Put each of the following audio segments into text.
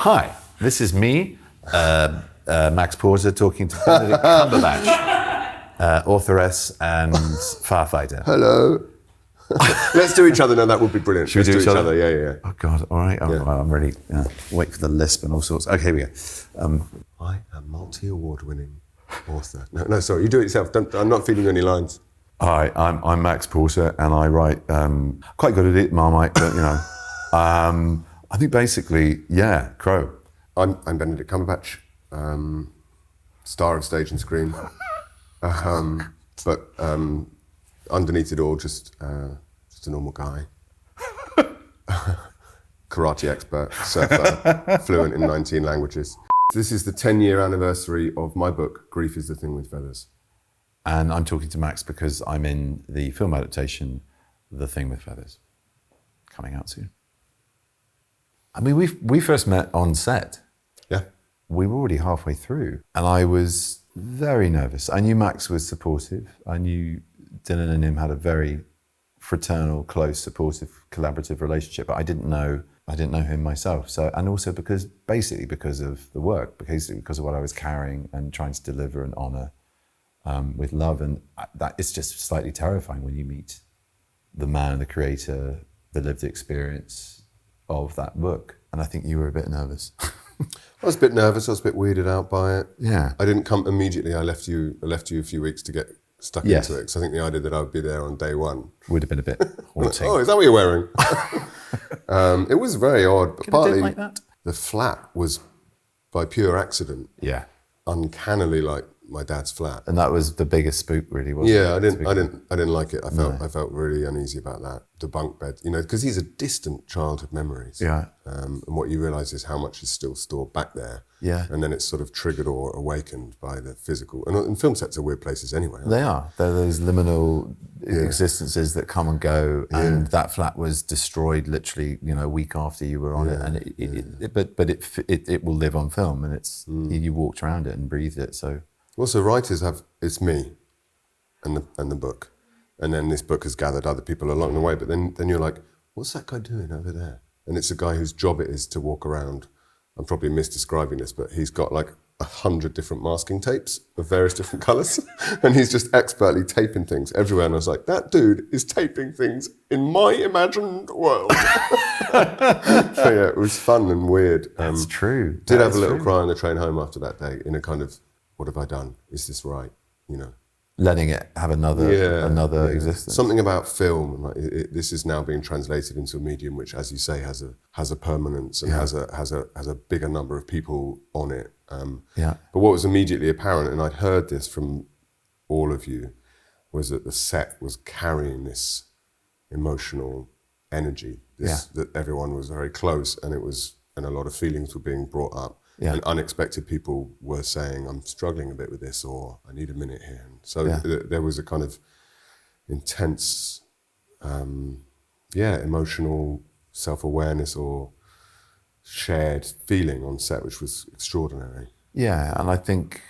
Hi, this is me, Max Porter, talking to Benedict Cumberbatch, authoress and firefighter. Hello. Let's do each other now. That would be brilliant. Should we do each other? Yeah. Oh God! All right. I'm ready. Wait for the lisp and all sorts. Okay, here we go. I am multi-award-winning author. No, sorry. You do it yourself. I'm not feeding you any lines. Hi, I'm Max Porter, and I write. Quite good at it, Marmite, but you know. I think basically, Crow. I'm Benedict Cumberbatch, star of stage and screen. But underneath it all, just a normal guy. Karate expert, surfer, fluent in 19 languages. This is the 10-year anniversary of my book, Grief is the Thing with Feathers. And I'm talking to Max because I'm in the film adaptation, The Thing with Feathers, coming out soon. I mean, we first met on set. Yeah. We were already halfway through, and I was very nervous. I knew Max was supportive. I knew Dylan and him had a very fraternal, close, supportive, collaborative relationship, but I didn't know him myself. So, and also because of the work, because of what I was carrying and trying to deliver and honor with love, and that it's just slightly terrifying when you meet the man, the creator, the lived experience of that book. And I think you were a bit nervous. I was a bit nervous. I was a bit weirded out by it. Yeah. I didn't come immediately. I left you a few weeks to get stuck into it. Because I think the idea that I would be there on day one would have been a bit haunting. Oh, is that what you're wearing? It was very odd. But partly like that? The flat was by pure accident. Yeah. Uncannily like my dad's flat. And that was the biggest spook, really, wasn't it? Yeah, I didn't like it. I felt really uneasy about that. The bunk bed, because these are distant childhood memories. Yeah. And what you realise is how much is still stored back there. Yeah. And then it's sort of triggered or awakened by the physical. And film sets are weird places anyway. They are. They're those liminal existences that come and go. And that flat was destroyed literally, a week after you were on it. And it will live on film, and you walked around it and breathed it. So. Also, writers it's me and the book. And then this book has gathered other people along the way. But then you're like, what's that guy doing over there? And it's a guy whose job it is to walk around. I'm probably misdescribing this, but he's got like 100 different masking tapes of various different colours. And he's just expertly taping things everywhere. And I was like, that dude is taping things in my imagined world. So yeah, it was fun and weird. That's true. Did have a little cry on the train home after that day in a kind of, what have I done? Is this right? Letting it have another existence. Something about film, like this is now being translated into a medium which, as you say, has a permanence and has a bigger number of people on it. But what was immediately apparent, and I'd heard this from all of you, was that the set was carrying this emotional energy. That everyone was very close, and a lot of feelings were being brought up. Yeah. And unexpected people were saying, I'm struggling a bit with this, or I need a minute here. And so there was a kind of intense, emotional self-awareness or shared feeling on set, which was extraordinary. Yeah, and I think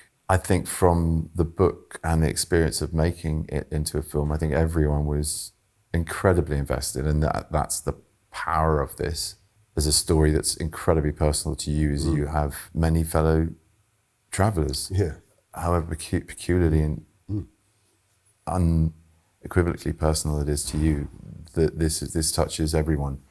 from the book and the experience of making it into a film, I think everyone was incredibly invested, and that's the power of this. There's a story that's incredibly personal to you, as you have many fellow travellers. Yeah. However peculiarly and unequivocally personal it is to you, that this touches everyone,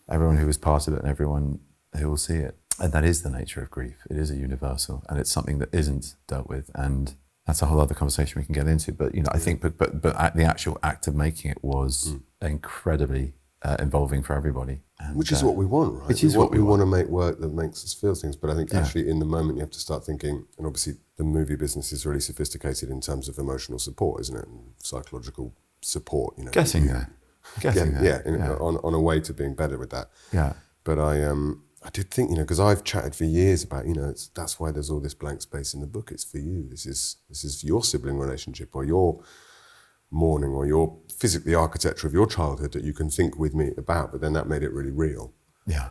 everyone who is part of it and everyone who will see it. And that is the nature of grief. It is a universal, and it's something that isn't dealt with. And that's a whole other conversation we can get into. But I think, but the actual act of making it was incredibly involving for everybody. And, which is what we want, right? Which is what we want to make work that makes us feel things. But I think actually in the moment you have to start thinking, and obviously the movie business is really sophisticated in terms of emotional support, isn't it? And psychological support, Getting there. On a way to being better with that. Yeah. But I did think, because I've chatted for years about, that's why there's all this blank space in the book. It's for you. This is your sibling relationship, or your mourning, or your physically architecture of your childhood that you can think with me about. But then that made it really real. Yeah.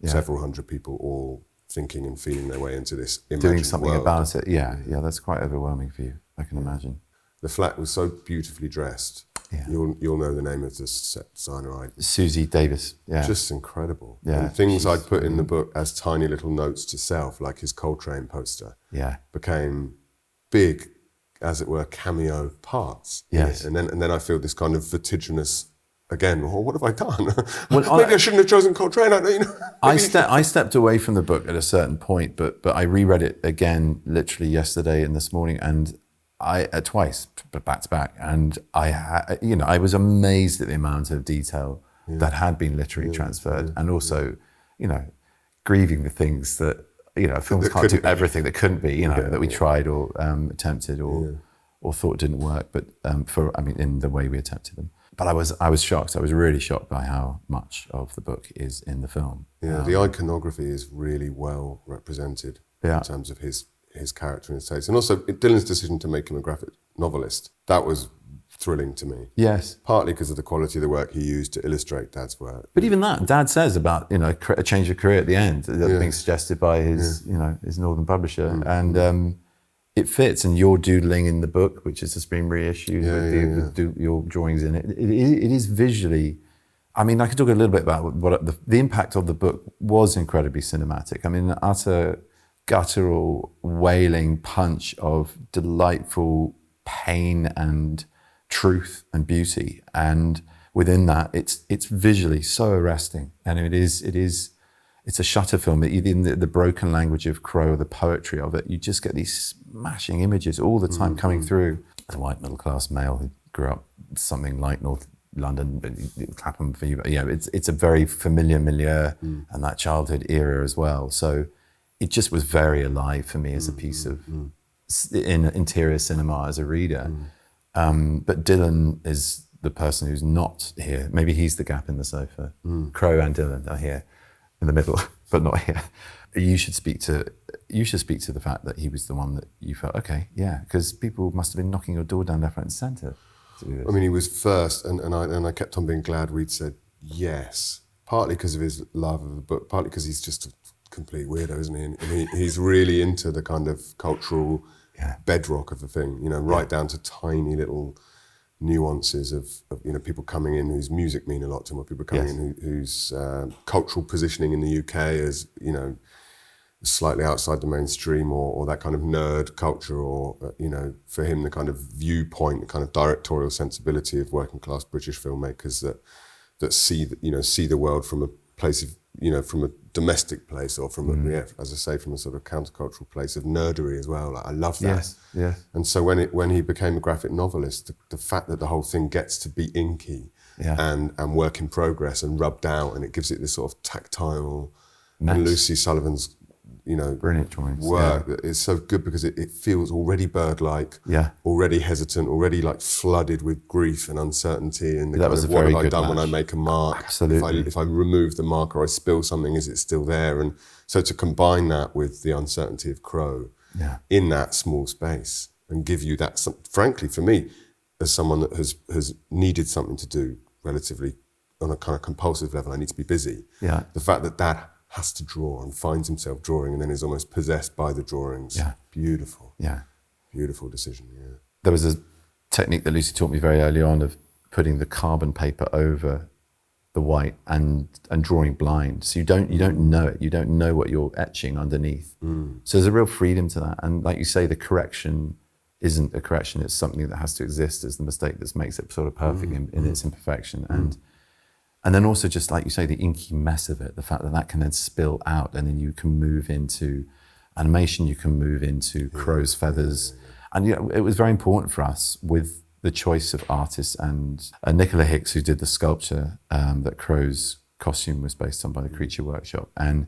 Several hundred people all thinking and feeling their way into this imagined doing something world. about it. Yeah, that's quite overwhelming for you, I can imagine. The flat was so beautifully dressed. Yeah. You'll know the name of the set designer. Susie Davis. Yeah. Just incredible. Yeah. And things I'd put in the book as tiny little notes to self, like his Coltrane poster, became big, as it were, cameo parts. Yes. And then I feel this kind of vertiginous. Again, well, what have I done? Well, maybe I shouldn't have chosen Coltrane. I stepped away from the book at a certain point, but I reread it again literally yesterday and this morning, and I twice, back to back, and I was amazed at the amount of detail that had been literally transferred, and also, grieving the things that films can't do everything that couldn't be, that we tried or attempted or thought didn't work, but in the way we attempted them. But I was shocked. I was really shocked by how much of the book is in the film. Yeah, the iconography is really well represented in terms of his character and his taste. And also Dylan's decision to make him a graphic novelist, that was thrilling to me. Yes. Partly because of the quality of the work he used to illustrate Dad's work. But even that, Dad says about, a change of career at the end, being suggested by his, his Northern publisher. And it fits, and you're doodling in the book, which is a been reissued with your drawings in it. It is visually, I could talk a little bit about what the impact of the book was incredibly cinematic. An utter guttural, wailing punch of delightful pain and truth and beauty. And within that, it's visually so arresting. And it's a Shutter film. In the broken language of Crow, the poetry of it, you just get these smashing images all the time coming through. As a white middle-class male who grew up something like North London, Clapham Fever, it's a very familiar milieu and that childhood era as well. So it just was very alive for me as a piece of interior cinema as a reader. But Dylan is the person who's not here. Maybe he's the gap in the sofa. Crow and Dylan are here in the middle, but not here. You should speak to the fact that he was the one that you felt, okay, because people must have been knocking your door down left, right, and centre to do this. He was first, and I kept on being glad we'd said yes. Partly because of his love of the book, partly because he's just a complete weirdo, isn't he? And he's really into the kind of cultural bedrock of the thing, right down to tiny little nuances of people coming in whose music mean a lot to him, or people coming in whose cultural positioning in the UK is slightly outside the mainstream, or that kind of nerd culture, or for him the kind of viewpoint, the kind of directorial sensibility of working class British filmmakers that see the world from a place of from a domestic place, or from as I say, from a sort of countercultural place of nerdery as well. I love that. Yes. And so when he became a graphic novelist, the fact that the whole thing gets to be inky and work in progress and rubbed out, and it gives it this sort of tactile, and Lucy Sullivan's brilliant drawings. Work is so good because it feels already bird-like, already hesitant, already like flooded with grief and uncertainty, and what have I done when I make a mark? Absolutely. If I remove the mark or I spill something, is it still there? And so to combine that with the uncertainty of Crow in that small space and give you that, frankly, for me, as someone that has needed something to do relatively on a kind of compulsive level, I need to be busy. The fact that Dad has to draw and finds himself drawing and then is almost possessed by the drawings. Beautiful. Beautiful decision, There was a technique that Lucy taught me very early on of putting the carbon paper over the white and drawing blind. So you don't know it. You don't know what you're etching underneath. So there's a real freedom to that. And like you say, the correction isn't a correction. It's something that has to exist as the mistake that makes it sort of perfect in its imperfection. And then also, just like you say, the inky mess of it, the fact that can then spill out, and then you can move into animation, you can move into crow's feathers. And it was very important for us with the choice of artists, and Nicola Hicks, who did the sculpture that Crow's costume was based on by the Creature Workshop. And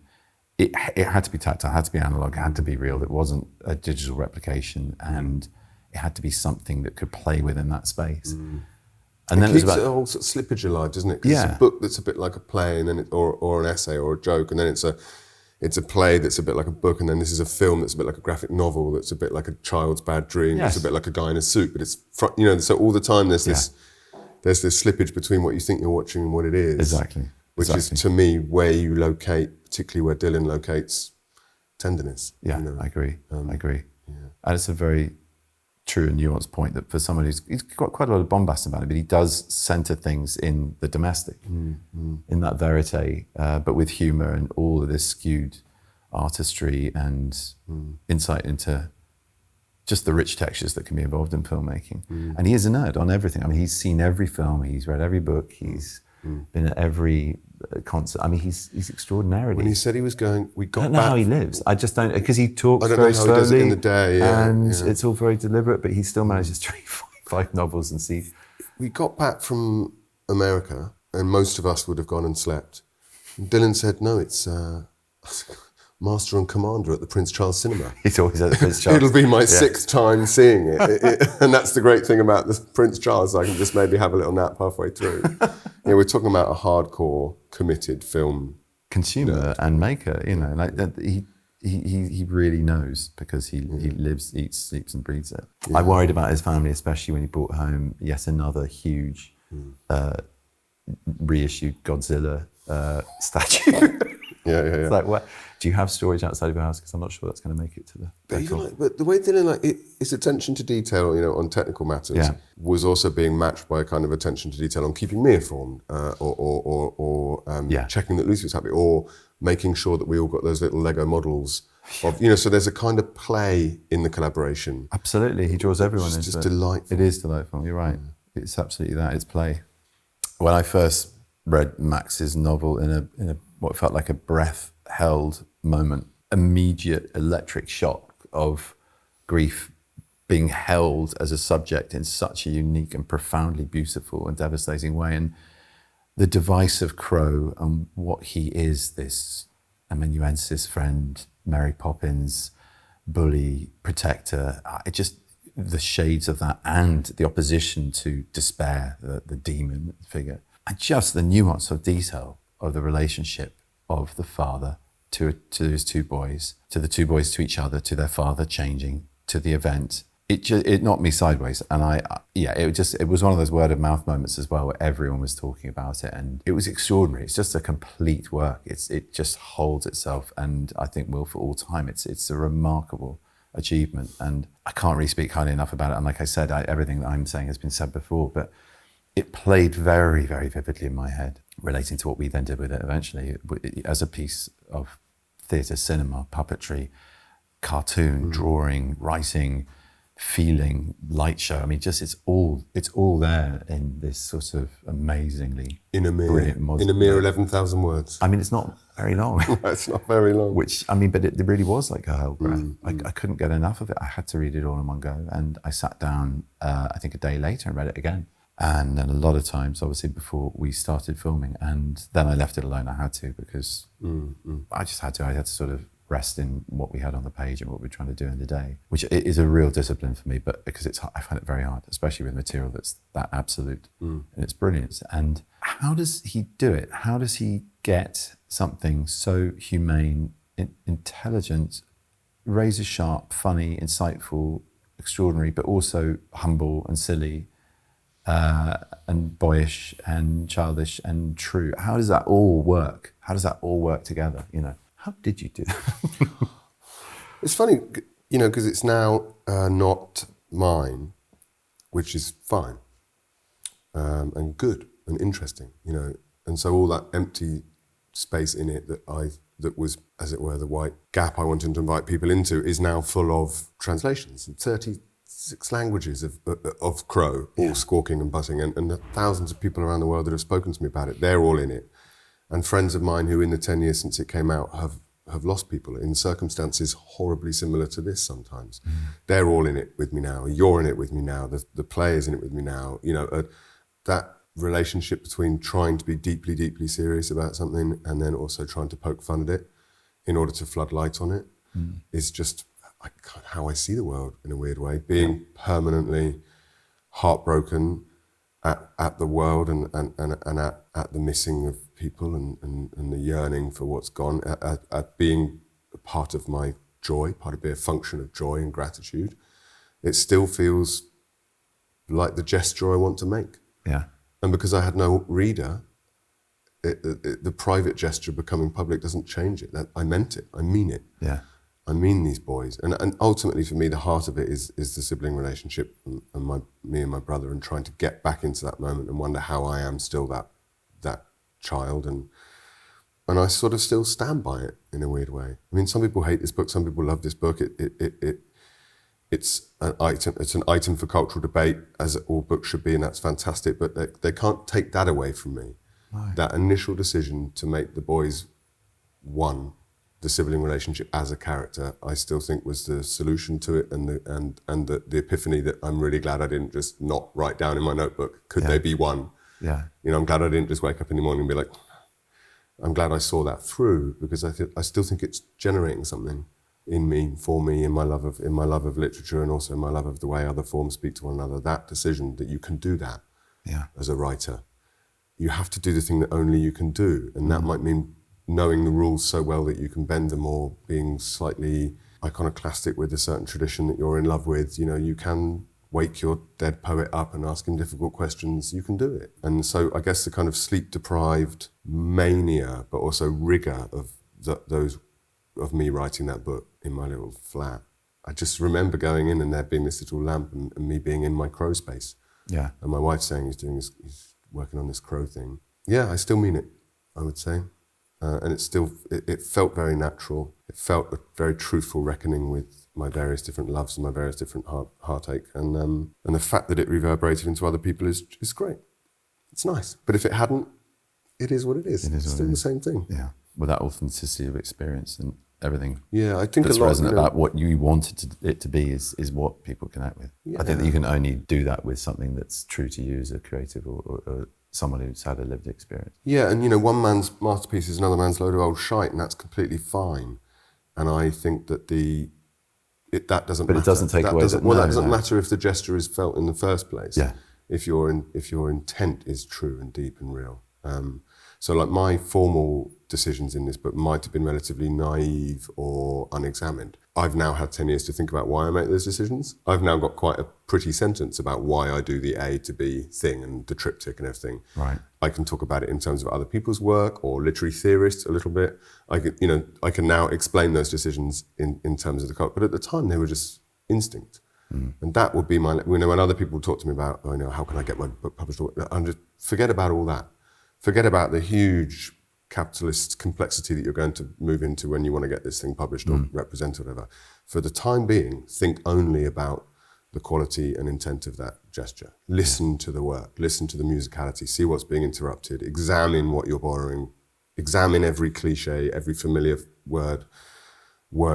it had to be tactile, it had to be analog, it had to be real. It wasn't a digital replication, and it had to be something that could play within that space. And then it keeps a whole sort of slippage alive, doesn't it? Because it's a book that's a bit like a play, and then or an essay or a joke, and then it's a play that's a bit like a book, and then this is a film that's a bit like a graphic novel, that's a bit like a child's bad dream, it's a bit like a guy in a suit, but it's so all the time there's this slippage between what you think you're watching and what it is. Exactly. Which is, to me, where you locate, particularly where Dylan locates tenderness. I agree. I agree. And it's a very true and nuanced point that for someone he's got quite a lot of bombast about it, but he does centre things in the domestic, in that verite, but with humour and all of this skewed artistry and insight into just the rich textures that can be involved in filmmaking. And he is a nerd on everything. I mean, he's seen every film, he's read every book, he's been at every concert. I mean, he's extraordinarily. When he said he was going, we got I don't know back. how he lives. I just don't, because he talks I don't very know how slowly. he does it in the day, and it's all very deliberate, but he still manages to read five novels and see. We got back from America, and most of us would have gone and slept. And Dylan said, no, it's Master and Commander at the Prince Charles Cinema. He's always at the Prince Charles. It'll be my sixth time seeing it. And that's the great thing about the Prince Charles. I can just maybe have a little nap halfway through. We're talking about a hardcore, committed film consumer and maker. Like that. He really knows, because he lives, eats, sleeps, and breathes it. Yeah. I worried about his family, especially when he brought home yet another huge reissued Godzilla statue. Yeah. It's like, what? Do you have storage outside of your house? Because I'm not sure that's going to make it to the. But the way Dylan, his attention to detail, on technical matters, was also being matched by a kind of attention to detail on keeping me informed, or checking that Lucy was happy, or making sure that we all got those little Lego models of, so there's a kind of play in the collaboration. Absolutely, he draws everyone into it. It's just delightful. It is delightful. You're right. It's absolutely that. It's play. When I first read Max's novel in a what felt like a breath-held moment, immediate electric shock of grief being held as a subject in such a unique and profoundly beautiful and devastating way. And the device of Crow and what he is, this amanuensis friend, Mary Poppins, bully, protector, the shades of that, and the opposition to despair, the demon figure, and just the nuance of detail of the relationship of the father to his two boys, to the two boys to each other, to their father changing, to the event. It knocked me sideways, and it was one of those word of mouth moments as well, where everyone was talking about it, and it was extraordinary. It's just a complete work. It just holds itself, and I think will for all time. It's a remarkable achievement, and I can't really speak highly enough about it. And like I said, everything that I'm saying has been said before, but it played very, very vividly in my head, relating to what we then did with it eventually, as a piece of theatre, cinema, puppetry, cartoon, drawing, writing, feeling, light show. I mean, just it's all there in this sort of amazingly brilliant modern. In a mere 11,000 words. I mean, it's not very long. It's not very long. But it really was like a held breath. I couldn't get enough of it. I had to read it all in one go, and I sat down, I think a day later, and read it again. And then a lot of times, obviously, before we started filming, and then I left it alone. I had to, because I just had to. I had to sort of rest in what we had on the page and what we're trying to do in the day, which is a real discipline for me, but because I find it very hard, especially with material that's that absolute in its brilliance. And how does he do it? How does he get something so humane, intelligent, razor sharp, funny, insightful, extraordinary, but also humble and silly, and boyish and childish and true? How does that all work? How does that all work together? How did you do that? It's funny, because it's now not mine, which is fine, and good and interesting, and so all that empty space in it that was, as it were, the white gap I wanted to invite people into is now full of translations, 36 languages of Crow, all squawking and buzzing, and the thousands of people around the world that have spoken to me about it. They're all in it. And friends of mine who in the 10 years since it came out have lost people in circumstances horribly similar to this sometimes. They're all in it with me now. You're in it with me now. The play is in it with me now. That relationship between trying to be deeply, deeply serious about something and then also trying to poke fun at it in order to flood light on it is just how I see the world in a weird way. Being permanently heartbroken at the world and at the missing of people and the yearning for what's gone, at being a part of my joy, part of being a function of joy and gratitude. It still feels like the gesture I want to make. Yeah. And because I had no reader, the private gesture becoming public doesn't change it. I meant it. I mean it. Yeah. I mean these boys. And ultimately for me, the heart of it is the sibling relationship and me and my brother, and trying to get back into that moment and wonder how I am still that child. And I sort of still stand by it in a weird way. I mean, some people hate this book, some people love this book. It's an item for cultural debate, as all books should be, and that's fantastic, but they can't take that away from me. Right. That initial decision to make the boys one, the sibling relationship as a character, I still think was the solution to it, and the epiphany that I'm really glad I didn't just not write down in my notebook, could they be one? Yeah. You know, I'm glad I didn't just wake up in the morning and be like, I'm glad I saw that through, because I still think it's generating something in me, for me, in my love of literature, and also in my love of the way other forms speak to one another. That decision that you can do that as a writer. You have to do the thing that only you can do, and that might mean knowing the rules so well that you can bend them, or being slightly iconoclastic with a certain tradition that you're in love with. You know, you can wake your dead poet up and ask him difficult questions. You can do it. And so I guess the kind of sleep-deprived mania, but also rigor of those of me writing that book in my little flat. I just remember going in and there being this little lamp and me being in my crow space. Yeah. And my wife saying he's working on this crow thing. Yeah, I still mean it, I would say. And it felt very natural. It felt a very truthful reckoning with my various different loves and my various different heartache. And the fact that it reverberated into other people is great. It's nice. But if it hadn't, it is what it is. It's still the same thing. Yeah. With that authenticity of experience and everything. Yeah, I think that's a lot, resonant about what you wanted it to be is what people connect with. Yeah. I think that you can only do that with something that's true to you as a creative or someone who's had a lived experience. Yeah, and one man's masterpiece is another man's load of old shite, and that's completely fine. And I think that that doesn't matter. But it doesn't take away that. Well, that doesn't matter if the gesture is felt in the first place. Yeah. If your intent is true and deep and real. So like my formal decisions in this book might have been relatively naive or unexamined. I've now had 10 years to think about why I make those decisions. I've now got quite a pretty sentence about why I do the A to B thing and the triptych and everything. Right. I can talk about it in terms of other people's work or literary theorists a little bit. I can now explain those decisions in terms of the cult. But at the time, they were just instinct. Mm. And that would be when other people talk to me about, how can I get my book published? I'm just, forget about all that. Forget about the huge capitalist complexity that you're going to move into when you want to get this thing published or represented or whatever. For the time being, think only about the quality and intent of that gesture. Listen to the work, listen to the musicality, see what's being interrupted, examine what you're borrowing, examine every cliche, every familiar word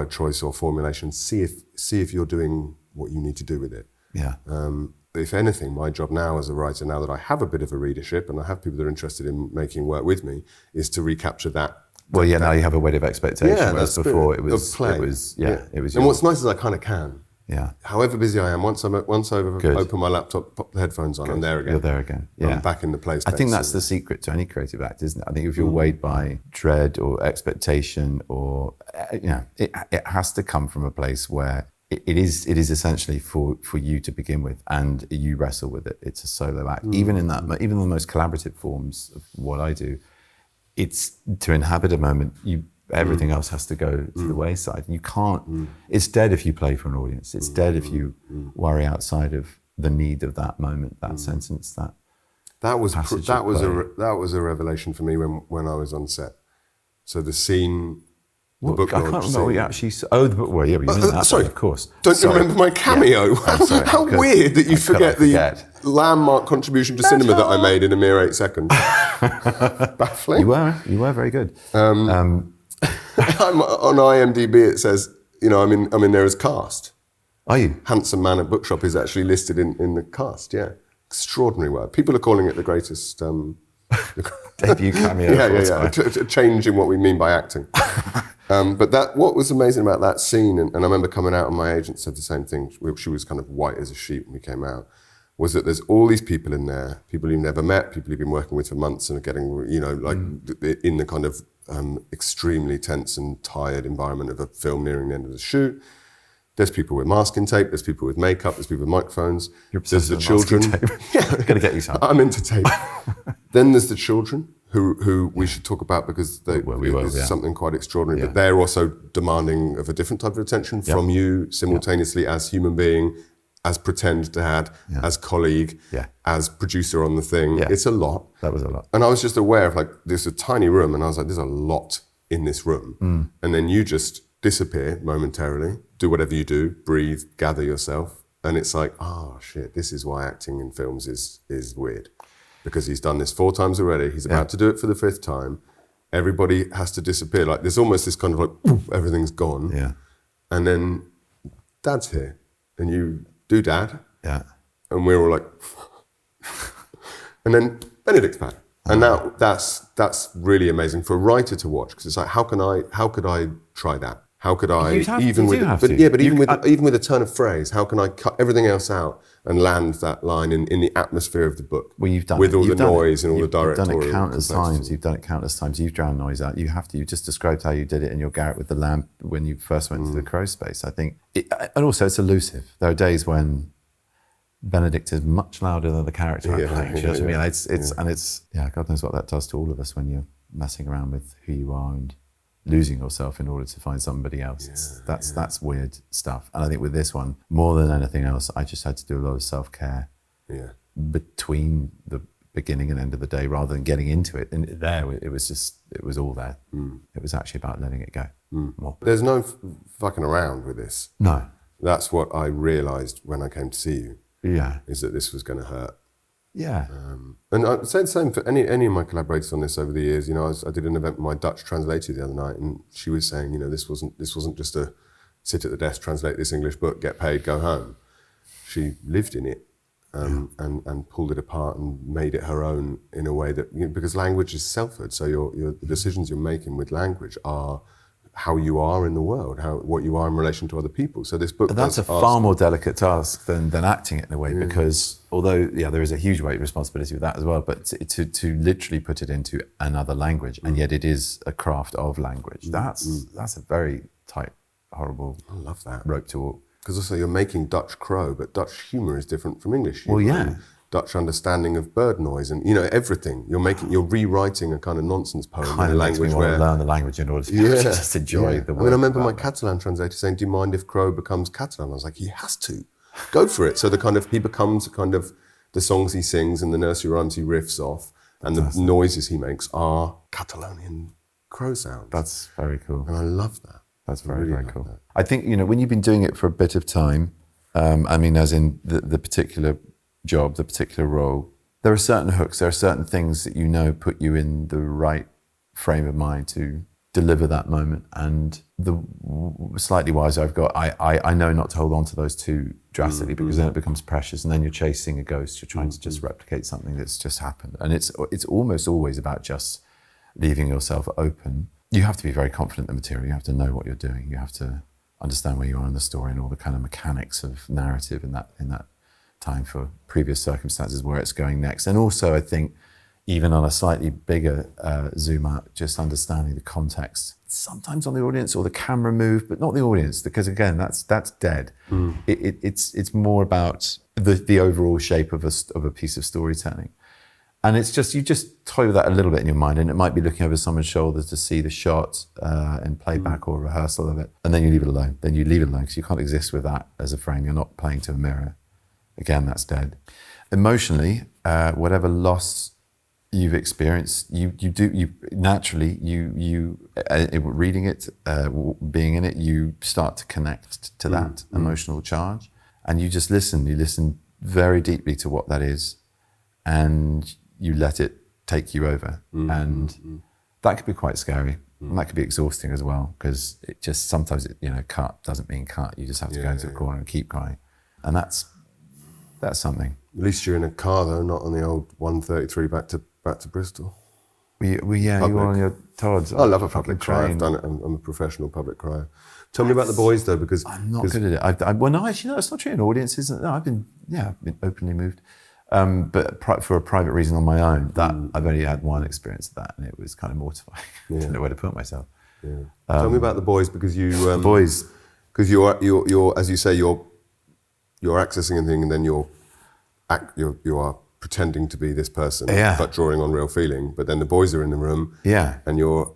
choice or formulation, see if you're doing what you need to do with it. Yeah. If anything, my job now as a writer, now that I have a bit of a readership and I have people that are interested in making work with me, is to recapture that. Well, now you have a weight of expectation, whereas before it was play. It was yours. And what's nice is I kind of can. Yeah. However busy I am, once I open my laptop, pop the headphones on, I'm there again. You're there again. Yeah. I'm back in the place. I think that's the secret to any creative act, isn't it? I think if you're weighed by dread or expectation, or it has to come from a place where it is essentially for you to begin with, and you wrestle with it. It's a solo act. Even in the most collaborative forms of what I do, it's to inhabit a moment. Everything else has to go to the wayside. You can't. It's dead if you play for an audience. It's dead if you worry outside of the need of that moment, that sentence, that was a revelation for me when I was on set. So the scene. I can't remember what you actually said. Oh, the book. Well, yeah, but you meant that. Sorry, of course. Don't you remember my cameo? Yeah. Sorry, How weird that you forget the landmark contribution to cinema that I made in a mere 8 seconds. Baffling. You were very good. I'm on IMDb. It says, I'm in there as cast. Are you? Handsome Man at Bookshop is actually listed in the cast. Yeah, extraordinary work. People are calling it the greatest. Debut cameo. A change in what we mean by acting. But what was amazing about that scene, and I remember coming out and my agent said the same thing, she was kind of white as a sheet when we came out, was that there's all these people in there, people you've never met, people you've been working with for months and are getting, in the kind of extremely tense and tired environment of a film nearing the end of the shoot. There's people with masking tape, there's people with makeup, there's people with microphones, there's the children. Yeah, gotta get you some. I'm into tape. Then there's the children, who we should talk about because it's something quite extraordinary. But they're also demanding of a different type of attention from you simultaneously as human being, as pretend dad, as colleague, as producer on the thing. It's a lot. That was a lot. And I was just aware of like, there's a tiny room, and I was like, there's a lot in this room. And then you just disappear momentarily, do whatever you do, breathe, gather yourself. And it's like, oh shit, this is why acting in films is weird. Because he's done this 4 times already. He's about to do it for the 5th time. Everybody has to disappear. Like there's almost this kind of like, poof, everything's gone. Yeah. And then Dad's here. And you do Dad. Yeah. And we're all like, and then Benedict's back. And now that's really amazing for a writer to watch, because it's like, how could I try that? How could I even with a turn of phrase, how can I cut everything else out and land that line in the atmosphere of the book? Well, you've done with all the noise and all the directorial. You've done it countless times. You've done it countless times. You've drowned noise out. You have to. You just described how you did it in your garret with the lamp when you first went to the Crow Space. I think, and also it's elusive. There are days when Benedict is much louder than the character I'm playing. You know what I mean? It's God knows what that does to all of us when you're messing around with who you are and losing yourself in order to find somebody else. That's weird stuff. And I think with this one, more than anything else, I just had to do a lot of self-care between the beginning and end of the day, rather than getting into it. And it was all there. It was actually about letting it go. More. There's no fucking around with this. No. That's what I realised when I came to see you. Yeah. Is that this was going to hurt. Yeah. And I'd say the same for any of my collaborators on this over the years. You know, I did an event with my Dutch translator the other night, and she was saying, you know, this wasn't just a sit at the desk, translate this English book, get paid, go home. She lived in it and pulled it apart and made it her own in a way that, you know, because language is selfhood. So the decisions you're making with language are how you are in the world, what you are in relation to other people. So this book, that's a far more delicate task than acting it in a way, because although there is a huge weight of responsibility with that as well, but to literally put it into another language, and yet it is a craft of language. That's a very tight, horrible. I love that rope to walk. Because also you're making Dutch crow, but Dutch humour is different from English humour. Well, yeah. Dutch understanding of bird noise, and you know everything. You're rewriting a kind of nonsense poem in a language where to learn the language in order to just enjoy the work. I mean, I remember my Catalan translator saying, "Do you mind if Crow becomes Catalan?" I was like, "He has to, go for it." So he becomes kind of the songs he sings and the nursery rhymes he riffs off, and the noises he makes are Catalonian crow sounds. That's very cool, and I love that. That's very cool. That. I think, you know, when you've been doing it for a bit of time, I mean, as in the particular job, the particular role, there are certain hooks, there are certain things that, you know, put you in the right frame of mind to deliver that moment. And the slightly wiser I've got, I know not to hold on to those too drastically, because then it becomes precious, and then you're chasing a ghost. You're trying to just replicate something that's just happened. And it's almost always about just leaving yourself open. You have to be very confident in the material. You have to know what you're doing. You have to understand where you are in the story and all the kind of mechanics of narrative in that time for previous circumstances, where it's going next. And also, I think, even on a slightly bigger zoom out, just understanding the context, sometimes on the audience or the camera move, but not the audience, because again, that's dead. It's more about the overall shape of a piece of storytelling. And it's just, you just toy with that a little bit in your mind, and it might be looking over someone's shoulder to see the shot in playback or rehearsal of it, and then you leave it alone. Then you leave it alone, because you can't exist with that as a frame. You're not playing to a mirror. Again, that's dead. Emotionally, whatever loss you've experienced, you naturally reading it, being in it, you start to connect to that emotional charge, and you just listen. You listen very deeply to what that is, and you let it take you over. And that could be quite scary. And that could be exhausting as well, because it just sometimes cut doesn't mean cut. You just have to go into a corner and keep crying, and that's something. At least you're in a car though, not on the old 133 back to Bristol. You were on your Todd's. I love a public cry. I've done it. I'm a professional public crier. Tell me about the boys though, because I'm not good at it. Well, no, actually, no, it's not true in audiences. No, I've been openly moved, but for a private reason on my own. That I've only had one experience of that, and it was kind of mortifying. I didn't know where to put myself. Yeah. Tell me about the boys, because you the boys, because you're as you say, you're accessing a thing, and then you are pretending to be this person, Yeah. but drawing on real feeling. But then the boys are in the room, Yeah. and you're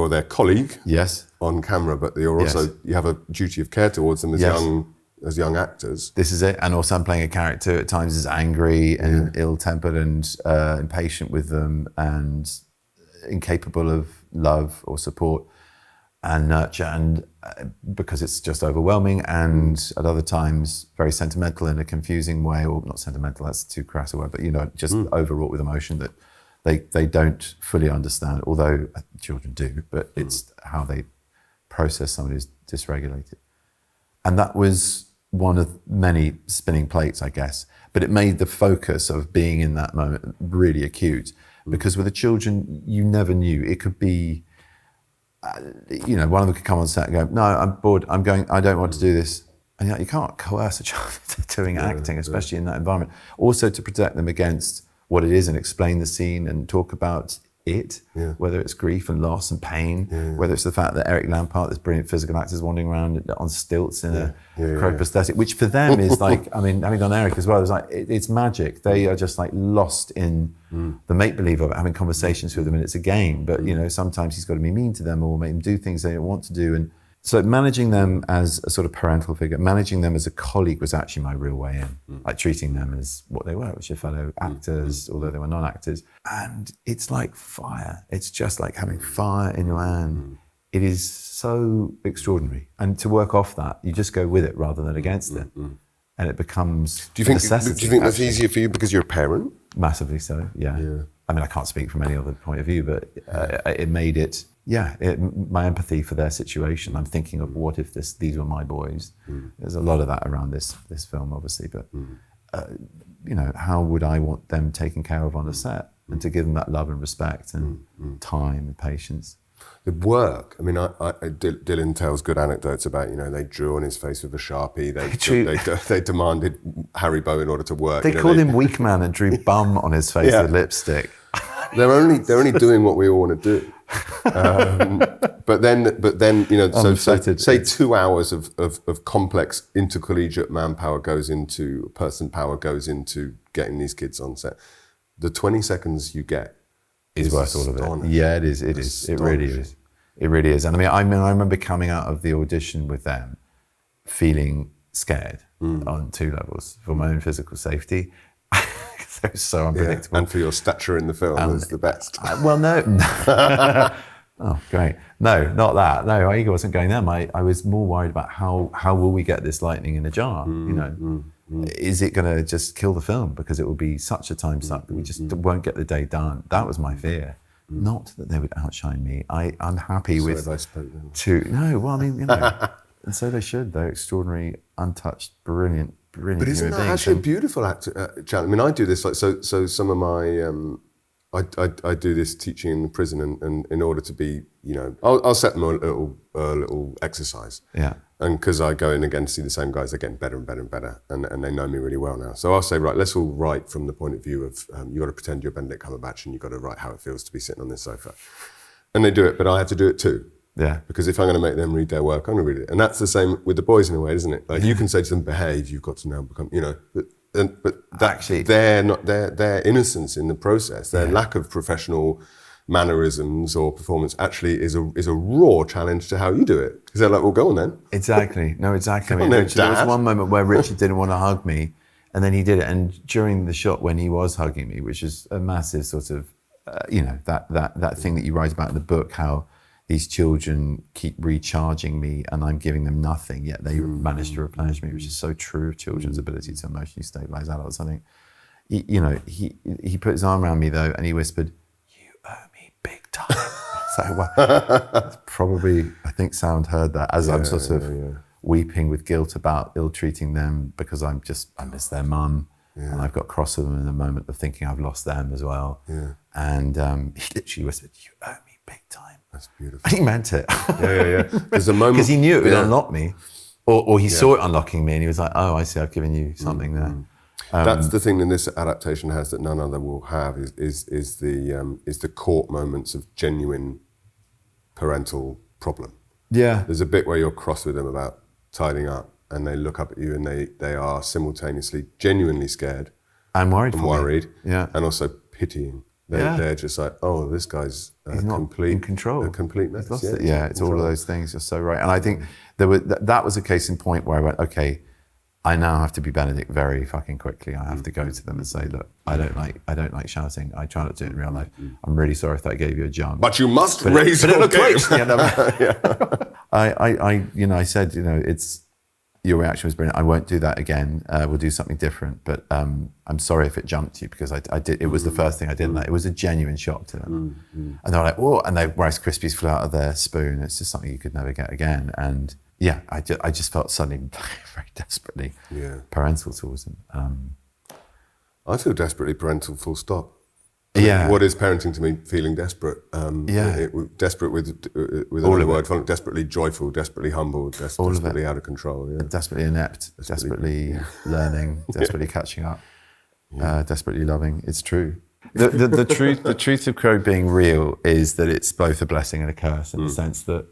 their colleague, Yes. on camera, but you're also you have a duty of care towards them as Yes. young actors. This is it. And also I'm playing a character at times is angry and ill-tempered and impatient with them and incapable of love or support and nurture, and because it's just overwhelming, and at other times very sentimental in a confusing way, or not sentimental, that's too crass a word, but just overwrought with emotion that they don't fully understand, although children do, but it's how they process somebody who's dysregulated. And that was one of many spinning plates, I guess, but it made the focus of being in that moment really acute, because with the children, you never knew. It could be, one of them could come on set and go, no, I'm bored, I don't want to do this. And you can't coerce a child into doing acting, especially in that environment. Also to protect them against what it is and explain the scene and talk about it, whether it's grief and loss and pain, whether it's the fact that Eric Lampart, this brilliant physical actor, is wandering around on stilts in a crow prosthetic, which for them is like, I mean, having done Eric as well, it's like, it's magic. They are just like lost in the make-believe of it, having conversations with them, and it's a game, but sometimes he's got to be mean to them or make them do things they don't want to do. And so managing them as a sort of parental figure, managing them as a colleague was actually my real way in, like treating them as what they were, which are fellow actors, although they were non-actors. And it's like fire. It's just like having fire in your hand. It is so extraordinary. And to work off that, you just go with it rather than against it. And it becomes Do you think necessity, that's easier for you because you're a parent? Massively so, yeah. I mean, I can't speak from any other point of view, but it made it, my empathy for their situation. I'm thinking of what if these were my boys. There's a lot of that around this film, obviously, but how would I want them taken care of on a set, and to give them that love and respect and time and patience. The work. I mean, Dylan tells good anecdotes about, they drew on his face with a Sharpie. They demanded Haribo in order to work. They called him Weak Man and drew bum on his face with lipstick. They're only doing what we all want to do. But then, say 2 hours of complex intercollegiate manpower person power goes into getting these kids on set. The 20 seconds you get is worth all of it. Yeah, it is. It is. It really is. It really is. And I remember coming out of the audition with them feeling scared on two levels, for my own physical safety. It was so unpredictable. And for your stature in the film was the best. Well, no. Oh, great. No, not that. No, my ego wasn't going there. I was more worried about how will we get this lightning in a jar, Is it going to just kill the film because it will be such a time suck that we just won't get the day done? That was my fear. Not that they would outshine me. I'm happy with No, well, I mean, and so they should. They're extraordinary, untouched, brilliant But isn't that actually a beautiful challenge? I mean, I do this so some of my I do this teaching in the prison, and in order to be, I'll set them a little exercise. Yeah. And because I go in again to see the same guys, they're getting better and better and better, and they know me really well now. So I'll say, right, let's all write from the point of view of you got to pretend you're Benedict Cumberbatch, and you got to write how it feels to be sitting on this sofa. And they do it, but I have to do it too. Yeah. Because if I'm going to make them read their work, I'm going to read it. And that's the same with the boys in a way, isn't it? Like you can say to them, behave, you've got to now become, but actually their innocence in the process, their lack of professional mannerisms or performance actually is a raw challenge to how you do it. Because they're like, well, go on then. Exactly. No, exactly. There was one moment where Richard didn't want to hug me, and then he did it. And during the shot when he was hugging me, which is a massive sort of, that thing that you write about in the book, how these children keep recharging me and I'm giving them nothing, yet they manage to replenish me, which is so true of children's ability to emotionally stabilize adults. I think, he put his arm around me though, and he whispered, "You owe me big time." So, well, probably, I think Sound heard that as I'm sort of weeping with guilt about ill-treating them because I miss their mum. Yeah. And I've got cross with them in the moment of thinking I've lost them as well. Yeah. And he literally whispered, "You owe me big time." That's beautiful. And he meant it. Yeah. There's a moment because he knew it would unlock me, or he saw it unlocking me, and he was like, "Oh, I see. I've given you something there." That's the thing that this adaptation has that none other will have is the court moments of genuine parental problem. Yeah. There's a bit where you're cross with them about tidying up, and they look up at you and they are simultaneously genuinely scared, I'm worried and for me. worried, Yeah. and also pitying. They're just like, oh, this guy's He's not complete, in control. a complete mess. He's lost Yeah, it. Yeah, it's all of those things. You're so right. And I think that was a case in point where I went, okay, I now have to be Benedict very fucking quickly. I have to go to them and say, look, I don't like shouting. I try not to do it in real life. I'm really sorry if that gave you a jump. But you must raise your game. I said, it's your reaction was brilliant. I won't do that again. We'll do something different. But I'm sorry if it jumped you because I did. It was the first thing I did. It was a genuine shock to them. And they were like, "Whoa!" And Rice Krispies flew out of their spoon. It's just something you could never get again. And yeah, I just felt suddenly very desperately parental towards them. I feel desperately parental. Full stop. Yeah. What is parenting to me? Feeling desperate. Desperate with another word. Desperately joyful. Desperately humble. Desperately out of control. Yeah. Desperately inept. Desperately learning. Desperately catching up. Desperately loving. It's true. The truth of Crow being real is that it's both a blessing and a curse in the sense that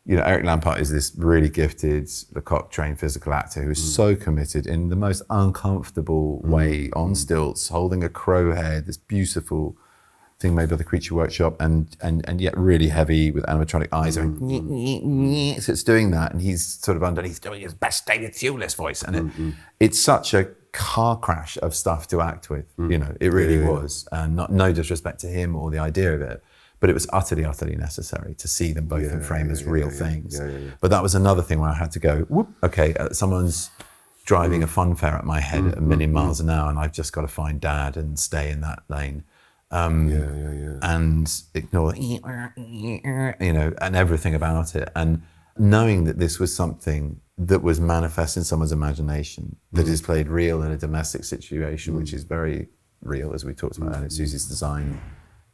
Eric Lampart is this really gifted, Lecoq-trained physical actor who's so committed in the most uncomfortable way on stilts, holding a crow head, this beautiful thing made by the Creature Workshop, and yet really heavy with animatronic eyes. So it's doing that, and he's sort of underneath doing his best David Thewlis voice, and it's such a car crash of stuff to act with. It really was, and no disrespect to him or the idea of it. But it was utterly, utterly necessary to see them both in frame as real things. But that was another thing where I had to go, whoop, okay, someone's driving a funfair at my head at a million miles an hour and I've just got to find Dad and stay in that lane. And ignore, and everything about it. And knowing that this was something that was manifest in someone's imagination, that is played real in a domestic situation, which is very real, as we talked about earlier. Susie's design,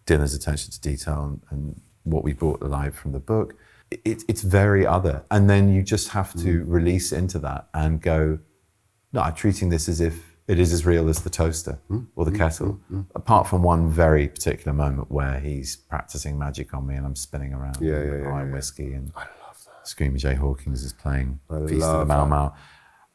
Dylan's attention to detail and what we brought alive from the book. It's very other. And then you just have to release into that and go, no, I'm treating this as if it is as real as the toaster or the kettle, apart from one very particular moment where he's practicing magic on me and I'm spinning around with whiskey and I love that. Screaming Jay Hawkins is playing Feast of the Mau Mau.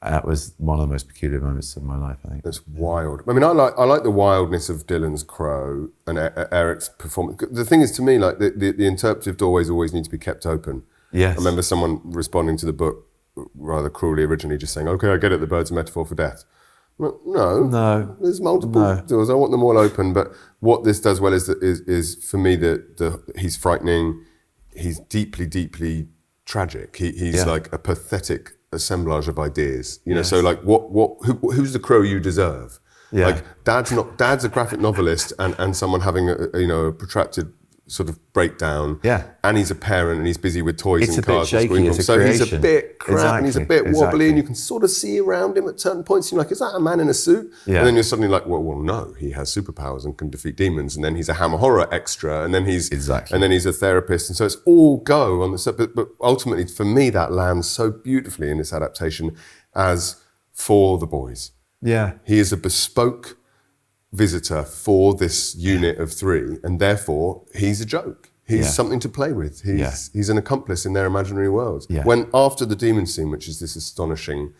That was one of the most peculiar moments of my life, I think. It's wild. I mean, I like the wildness of Dylan's Crow and Eric's performance. The thing is, to me, like the interpretive doorways always need to be kept open. Yes. I remember someone responding to the book rather cruelly originally, just saying, "Okay, I get it. The bird's a metaphor for death." Well, no. There's multiple doors. I want them all open. But what this does well is for me that he's frightening. He's deeply, deeply tragic. He's like a pathetic assemblage of ideas, So like, who's the crow you deserve? Yeah. Like, Dad's a graphic novelist and someone having a protracted sort of breakdown. Yeah. And he's a parent and he's busy with toys and cars and screen films. So he's a bit crap and he's a bit wobbly and you can sort of see around him at certain points. You're like, is that a man in a suit? Yeah. And then you're suddenly like, well, no, he has superpowers and can defeat demons. And then he's a Hammer horror extra. And then he's a therapist. And so it's all go on the set. But ultimately, for me, that lands so beautifully in this adaptation as for the boys. Yeah. He is a bespoke visitor for this unit of three, and therefore he's a joke. He's something to play with. He's an accomplice in their imaginary world. Yeah. When after the demon scene, which is this astonishing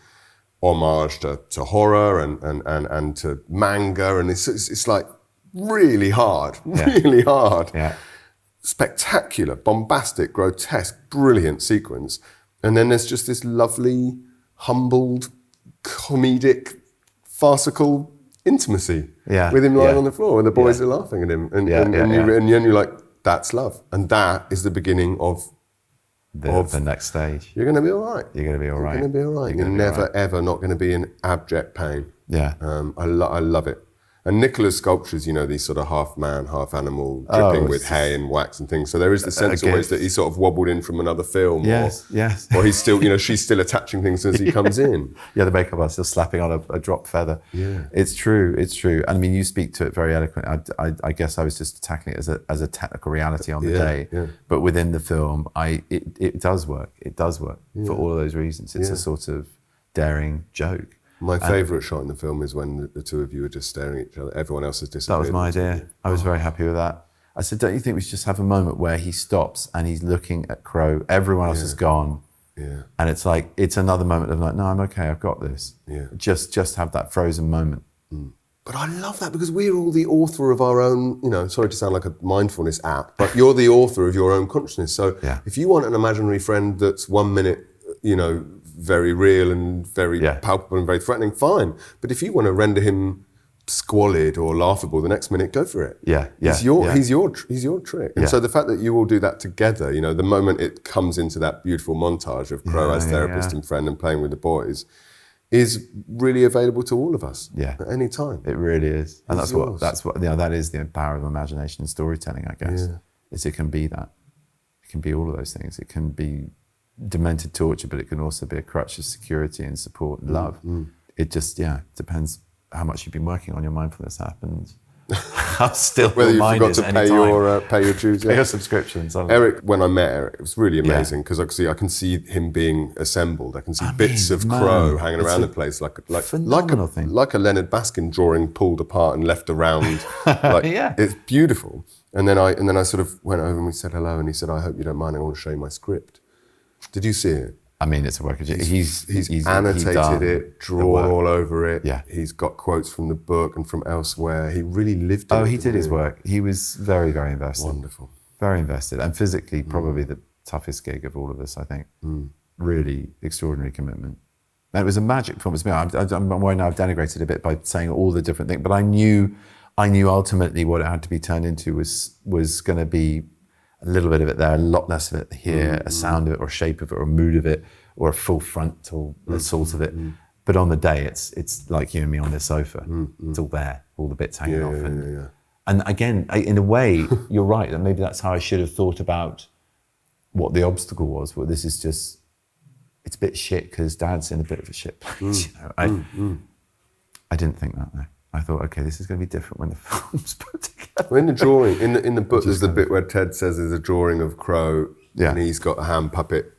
homage to horror and to manga, and it's like really hard, spectacular, bombastic, grotesque, brilliant sequence, and then there's just this lovely, humbled, comedic, farcical intimacy with him lying on the floor and the boys are laughing at him and you're like, that's love, and that is the beginning of the next stage. You're going to be all right. You're Never ever not going to be in abject pain. I love it. And Nicola's sculptures, these sort of half man, half animal, dripping with hay and wax and things. So there is the sense always that he sort of wobbled in from another film. Or he's still, she's still attaching things as he comes in. The makeup artist still slapping on a dropped feather. Yeah. It's true. And I mean, you speak to it very eloquently. I guess I was just tackling it as a technical reality on the day. Yeah. But within the film, it does work. It does work for all of those reasons. It's a sort of daring joke. My favourite shot in the film is when the two of you are just staring at each other. Everyone else has disappeared. That was my idea. I was very happy with that. I said, don't you think we should just have a moment where he stops and he's looking at Crow, everyone else is gone. Yeah. And it's like, it's another moment of like, no, I'm okay, I've got this. Yeah. Just have that frozen moment. But I love that because we're all the author of our own, sorry to sound like a mindfulness app, but you're the author of your own consciousness. So if you want an imaginary friend that's 1 minute, very real and very palpable and very threatening, fine. But if you want to render him squalid or laughable the next minute, go for it. He's your trick. And so the fact that you all do that together, the moment it comes into that beautiful montage of Crow as therapist and friend and playing with the boys, is really available to all of us at any time. It really is. And that's what that is the power of imagination and storytelling, I guess. Is it can be that. It can be all of those things. It can be demented torture, but it can also be a crutch of security and support and love. It just depends how much you've been working on your mindfulness app and how still whether your mind is to pay your dues. Pay your subscriptions. Eric, when I met Eric, it was really amazing because I can see him being assembled. I can see bits of Crow hanging around the place like a Leonard Baskin drawing pulled apart and left around. It's beautiful. And then I sort of went over and we said hello, and he said, "I hope you don't mind. I want to show you my script." Did you see it? I mean, it's a work of he's annotated it, drawn all over it. He's got quotes from the book and from elsewhere. He really lived it. Oh, he did his work. He was very, very invested. Wonderful. Very invested. And physically, probably the toughest gig of all of us, I think. Really extraordinary commitment. And it was a magic performance. I'm worried now I've denigrated a bit by saying all the different things, but I knew ultimately what it had to be turned into was going to be a little bit of it there, a lot less of it here, a sound of it or a shape of it or a mood of it or a full frontal assault of it. But on the day, it's like you and me on this sofa. It's all there, all the bits hanging off. And again, in a way, you're right, that maybe that's how I should have thought about what the obstacle was. Well, this is just, it's a bit shit because Dad's in a bit of a shit place. I didn't think that though. I thought, okay, this is going to be different when the film's put together. Well, in the drawing, in the book, there's the bit where Ted says there's a drawing of Crow, and he's got a hand puppet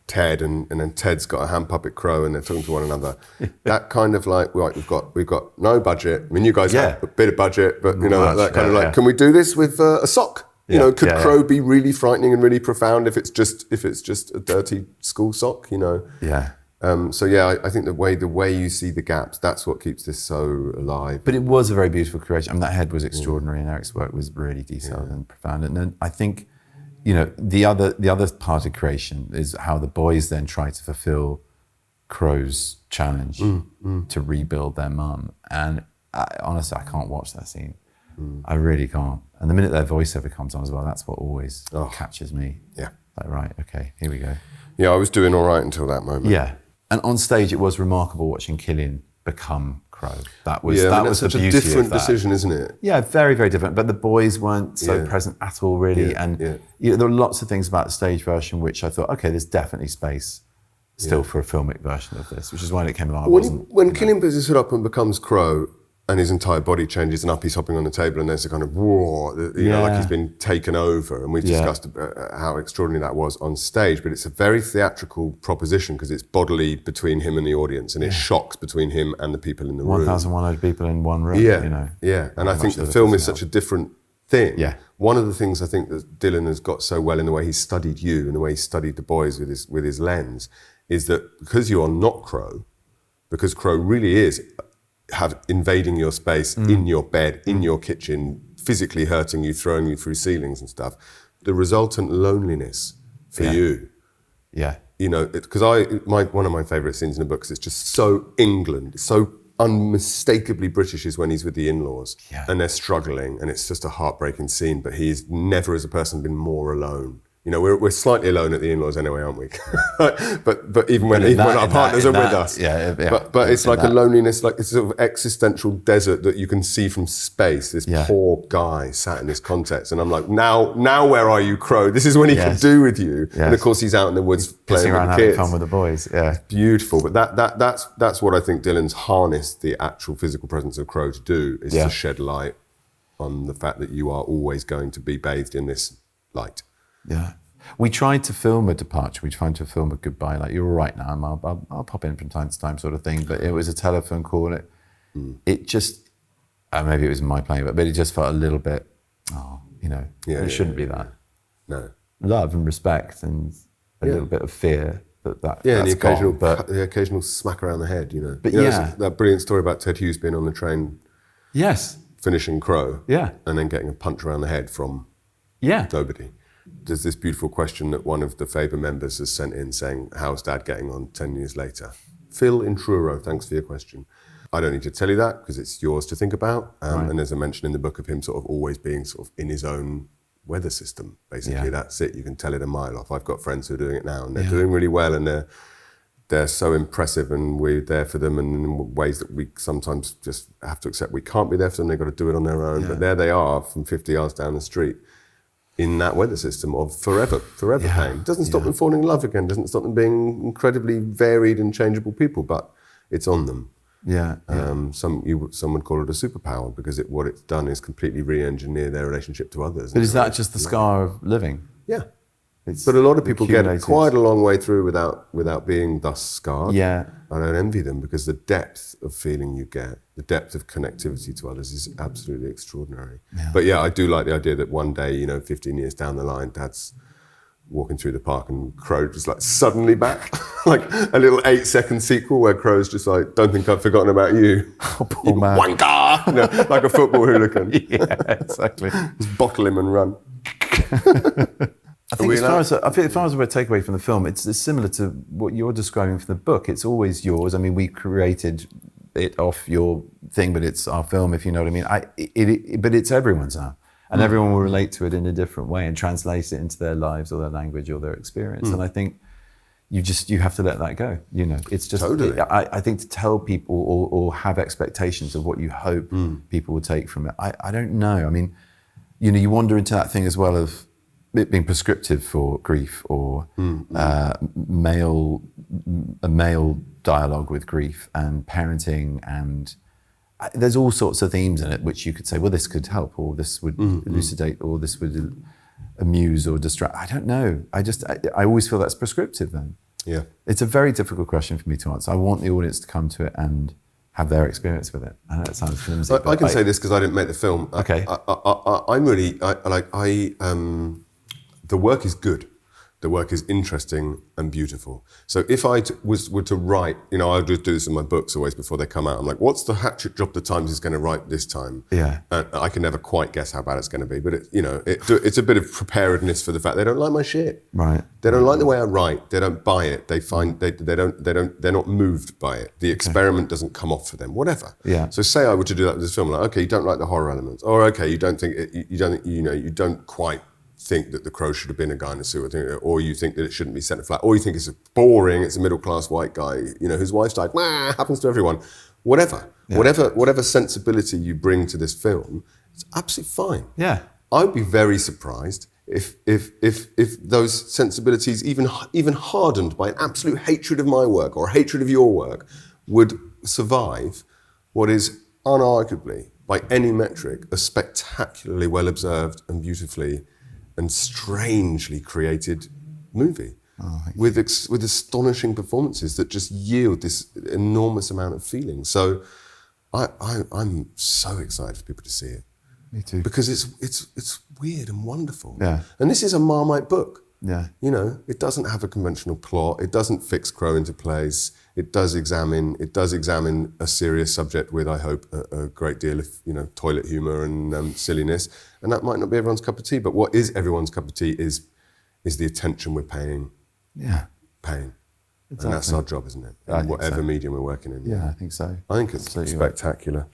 Ted, and then Ted's got a hand puppet Crow, and they're talking to one another. That kind of like, right, we've got no budget. I mean, you guys have a bit of budget, but that kind of like, can we do this with a sock? Could Crow be really frightening and really profound if it's just a dirty school sock? I think the way you see the gaps, that's what keeps this so alive. But it was a very beautiful creation. I mean, that head was extraordinary, and Eric's work was really detailed and profound. And then I think, the other part of creation is how the boys then try to fulfill Crow's challenge to rebuild their mum. And honestly, I can't watch that scene. I really can't. And the minute their voiceover comes on as well, that's what always catches me. Yeah. Like, right, okay, here we go. Yeah, I was doing all right until that moment. Yeah. And on stage, it was remarkable watching Cillian become Crow. That was such a different decision, isn't it? Yeah, very, very different. But the boys weren't so present at all, really. There were lots of things about the stage version which I thought, okay, there's definitely space still for a filmic version of this, which is why it came along. When Cillian puts his hood up and becomes Crow, and his entire body changes, and up he's hopping on the table, and there's a kind of roar, like he's been taken over. And we've discussed how extraordinary that was on stage, but it's a very theatrical proposition because it's bodily between him and the audience, and it shocks between him and the people in the room. 1,100 people in one room, And I think the film is such a different thing. Yeah. One of the things I think that Dylan has got so well in the way he studied you and the way he studied the boys with his lens is that because you are not Crow, because Crow really is invading your space in your bed, in your kitchen, physically hurting you, throwing you through ceilings and stuff, the resultant loneliness for you. Yeah. Because one of my favourite scenes in the book is it's just so England, so unmistakably British is when he's with the in-laws and they're struggling, and it's just a heartbreaking scene, but he's never as a person been more alone. We're slightly alone at the in-laws anyway, aren't we? but even when our partners are with us. But it's like a loneliness, like it's sort of existential desert that you can see from space. This poor guy sat in this context, and I'm like, now where are you, Crow? This is when he can do with you. And of course he's out in the woods playing with the kids. Having fun with the boys. Yeah, it's beautiful. But that's what I think Dylan's harnessed the actual physical presence of Crow to do, is to shed light on the fact that you are always going to be bathed in this light. Yeah. We tried to film a departure. We tried to film a goodbye, like, you're all right now, and I'll pop in from time to time sort of thing. But it was a telephone call. It just, maybe it was my playing, but it just felt a little bit, it shouldn't be that. No. Love and respect and a little bit of fear that and the occasional smack around the head, But that brilliant story about Ted Hughes being on the train Yes. Finishing Crow. Yeah. And then getting a punch around the head from nobody. There's this beautiful question that one of the Faber members has sent in saying, how's Dad getting on 10 years later? Phil in Truro, thanks for your question. I don't need to tell you that because it's yours to think about. And there's a mention in the book of him sort of always being sort of in his own weather system, basically. That's it. You can tell it a mile off. I've got friends who are doing it now and they're doing really well, and they're so impressive, and we're there for them in ways that we sometimes just have to accept we can't be there for them. They've got to do it on their own. But there they are from 50 yards down the street in that weather system of forever pain. Doesn't stop them falling in love again, doesn't stop them being incredibly varied and changeable people, but it's on them. Some would call it a superpower because what it's done is completely re-engineer their relationship to others. But is that just the scar of living? Yeah. But a lot of people get quite a long way through without being thus scarred. Yeah. I don't envy them because the depth of feeling you get, the depth of connectivity to others is absolutely extraordinary. Yeah. But I do like the idea that one day, 15 years down the line, Dad's walking through the park and Crow just like suddenly back, like a little 8-second sequel where Crow's just like, don't think I've forgotten about you. Oh, poor man. Wanker! Like a football hooligan. Yeah, exactly. Just bottle him and run. I think as far as a takeaway from the film, it's similar to what you're describing from the book. It's always yours. I mean, we created it off your thing, but it's our film, if you know what I mean. But it's everyone's now. And everyone will relate to it in a different way and translate it into their lives or their language or their experience. And I think you have to let that go. It's just, totally. I think to tell people or have expectations of what you hope people will take from it. I don't know. I mean, you wander into that thing as well of it being prescriptive for grief or male dialogue with grief and parenting, and there's all sorts of themes in it which you could say, well, this could help, or this would elucidate, or this would amuse or distract. I don't know. I always feel that's prescriptive then. Yeah. It's a very difficult question for me to answer. I want the audience to come to it and have their experience with it. I know that sounds flimsy. I can say this because I didn't make the film. Okay. The work is good. The work is interesting and beautiful. So if I were to write, I do this in my books always before they come out. I'm like, what's the hatchet job the Times is going to write this time? Yeah. I can never quite guess how bad it's going to be, but it's a bit of preparedness for the fact they don't like my shit. Right. They don't like the way I write. They don't buy it. They're not moved by it. The experiment doesn't come off for them. Whatever. Yeah. So say I were to do that with this film, like, okay, you don't like the horror elements, or okay, you don't quite think that the Crow should have been a guy in a suit, or you think that it shouldn't be set in flat, or you think it's boring, it's a middle-class white guy, whose wife's died, happens to everyone. Whatever sensibility you bring to this film, it's absolutely fine. Yeah. I'd be very surprised if those sensibilities, even hardened by an absolute hatred of my work or hatred of your work, would survive what is unarguably, by any metric, a spectacularly well-observed and beautifully and strangely created movie with astonishing performances that just yield this enormous amount of feeling. So I'm so excited for people to see it. Me too. Because it's weird and wonderful. Yeah. And this is a Marmite book. Yeah. It doesn't have a conventional plot. It doesn't fix Crow into place. It does examine a serious subject with, I hope, a great deal of toilet humour and silliness. And that might not be everyone's cup of tea, but what is everyone's cup of tea is the attention we're paying. Yeah. Paying. Exactly. And that's our job, isn't it? In whatever medium we're working in. Yeah, I think so. I think it's spectacular.